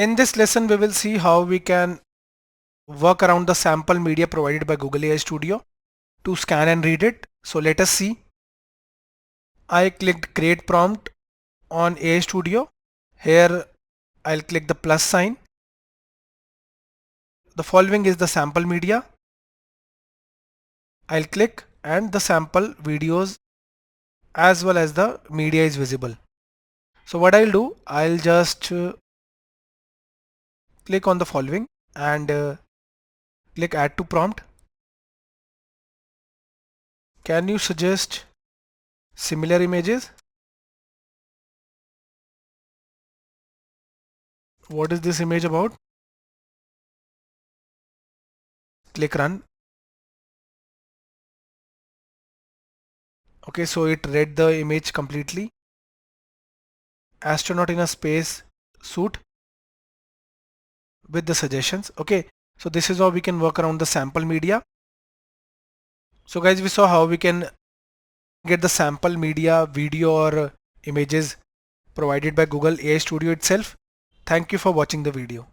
In this lesson, we will see how we can work around the sample media provided by Google AI Studio to scan and read it. So let us see. I clicked create prompt on AI Studio. Here I'll click the plus sign. The following is the sample media. I'll click and the sample videos as well as the media is visible. So what I'll do, I'll just click on the following and click add to prompt. Can you suggest similar images? What is this image about? Click run. Okay, so it read the image completely. Astronaut in a space suit with the suggestions. Okay, so this is how we can work around the sample media. So guys, we saw how we can get the sample media, video or images provided by Google AI Studio itself. Thank you for watching the video.